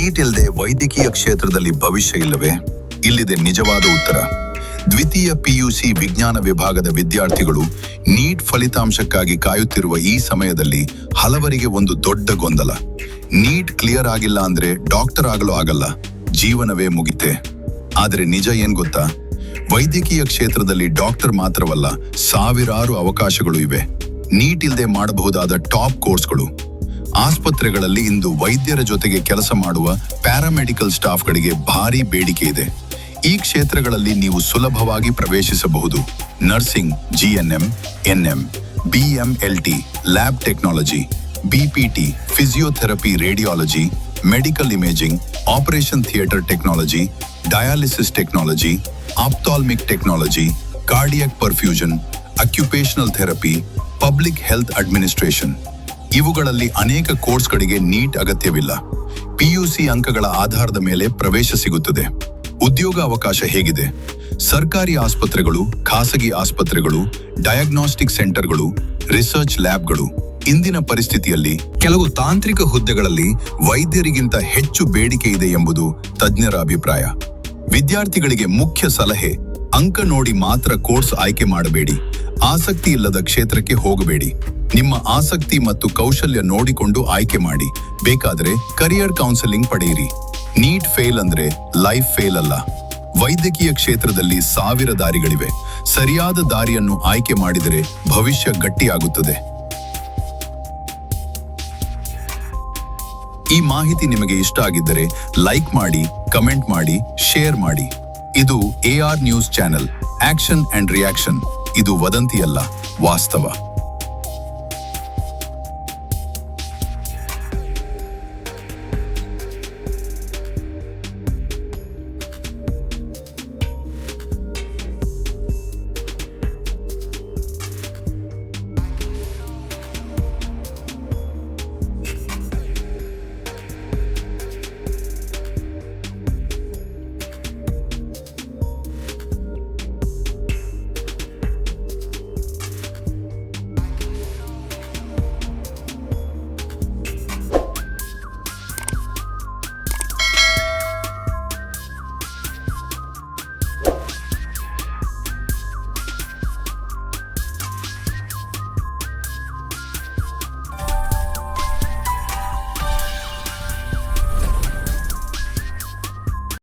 Neat ಇಲ್ಲದೆ ವೈದ್ಯಕೀಯ ಕ್ಷೇತ್ರದಲ್ಲಿ ಭವಿಷ್ಯ ಇಲ್ಲವೇ? ಇಲ್ಲಿದೆ ನಿಜವಾದ ಉತ್ತರ. ದ್ವಿತೀಯ ಪಿಯುಸಿ ವಿಜ್ಞಾನ ವಿಭಾಗದ ವಿದ್ಯಾರ್ಥಿಗಳು ನೀಟ್ ಫಲಿತಾಂಶಕ್ಕಾಗಿ ಕಾಯುತ್ತಿರುವ ಈ ಸಮಯದಲ್ಲಿ ಹಲವರಿಗೆ ಒಂದು ದೊಡ್ಡ ಗೊಂದಲ. ನೀಟ್ ಕ್ಲಿಯರ್ ಆಗಿಲ್ಲ ಅಂದ್ರೆ ಡಾಕ್ಟರ್ ಆಗಲು ಆಗಲ್ಲ, ಜೀವನವೇ ಮುಗಿತೆ. ಆದ್ರೆ ನಿಜ ಏನ್ ಗೊತ್ತಾ? ವೈದ್ಯಕೀಯ ಕ್ಷೇತ್ರದಲ್ಲಿ ಡಾಕ್ಟರ್ ಮಾತ್ರವಲ್ಲ, ಸಾವಿರಾರು ಅವಕಾಶಗಳು ಇವೆ. ನೀಟ್ ಇಲ್ಲದೆ ಮಾಡಬಹುದಾದ ಟಾಪ್ ಕೋರ್ಸ್ಗಳು. ಆಸ್ಪತ್ರೆಗಳಲ್ಲಿ ಇಂದು ವೈದ್ಯರ ಜೊತೆಗೆ ಕೆಲಸ ಮಾಡುವ ಪ್ಯಾರಾಮೆಡಿಕಲ್ ಸ್ಟಾಫ್ಗಳಿಗೆ ಭಾರಿ ಬೇಡಿಕೆ ಇದೆ. ಈ ಕ್ಷೇತ್ರಗಳಲ್ಲಿ ನೀವು ಸುಲಭವಾಗಿ ಪ್ರವೇಶಿಸಬಹುದು. Nursing, GNM, NM, BMLT, lab technology, BPT, physiotherapy, radiology, medical imaging, operation theatre technology, dialysis technology, ophthalmic technology, cardiac perfusion, occupational therapy, public health administration. ಇವುಗಳಲ್ಲಿ ಅನೇಕ ಕೋರ್ಸ್ಗಳಿಗೆ ನೀಟ್ ಅಗತ್ಯವಿಲ್ಲ. ಪಿಯುಸಿ ಅಂಕಗಳ ಆಧಾರದ ಮೇಲೆ ಪ್ರವೇಶ ಸಿಗುತ್ತದೆ. ಉದ್ಯೋಗ ಅವಕಾಶ ಹೇಗಿದೆ? ಸರ್ಕಾರಿ ಆಸ್ಪತ್ರೆಗಳು, ಖಾಸಗಿ ಆಸ್ಪತ್ರೆಗಳು, ಡಯಾಗ್ನಾಸ್ಟಿಕ್ ಸೆಂಟರ್ಗಳು, ರಿಸರ್ಚ್ ಲ್ಯಾಬ್ಗಳು. ಇಂದಿನ ಪರಿಸ್ಥಿತಿಯಲ್ಲಿ ಕೆಲವು ತಾಂತ್ರಿಕ ಹುದ್ದೆಗಳಲ್ಲಿ ವೈದ್ಯರಿಗಿಂತ ಹೆಚ್ಚು ಬೇಡಿಕೆ ಇದೆ ಎಂಬುದು ತಜ್ಞರ ಅಭಿಪ್ರಾಯ. ವಿದ್ಯಾರ್ಥಿಗಳಿಗೆ ಮುಖ್ಯ ಸಲಹೆ: ಅಂಕ ನೋಡಿ ಮಾತ್ರ ಕೋರ್ಸ್ ಆಯ್ಕೆ ಮಾಡಬೇಡಿ. ಆಸಕ್ತಿ ಇಲ್ಲದ ಕ್ಷೇತ್ರಕ್ಕೆ ಹೋಗಬೇಡಿ. ನಿಮ್ಮ ಆಸಕ್ತಿ ಮತ್ತು ಕೌಶಲ್ಯ ನೋಡಿಕೊಂಡು ಆಯ್ಕೆ ಮಾಡಿ. ಬೇಕಾದರೆ ಕರಿಯರ್ ಕೌನ್ಸೆಲಿಂಗ್ ಪಡೆಯಿರಿ. ನೀಟ್ ಫೇಲ್ ಅಂದ್ರೆ ಲೈಫ್ ಫೇಲ್ ಅಲ್ಲ. ವೈದ್ಯಕೀಯ ಕ್ಷೇತ್ರದಲ್ಲಿ ಸಾವಿರ ದಾರಿಗಳಿವೆ. ಸರಿಯಾದ ದಾರಿಯನ್ನು ಆಯ್ಕೆ ಮಾಡಿದರೆ ಭವಿಷ್ಯ ಗಟ್ಟಿಯಾಗುತ್ತದೆ. ಈ ಮಾಹಿತಿ ನಿಮಗೆ ಇಷ್ಟ ಆಗಿದ್ದರೆ ಲೈಕ್ ಮಾಡಿ, ಕಮೆಂಟ್ ಮಾಡಿ, ಶೇರ್ ಮಾಡಿ. ಇದು AR news channel, action and reaction. ಇದು ವದಂತಿಯಲ್ಲ, ವಾಸ್ತವ.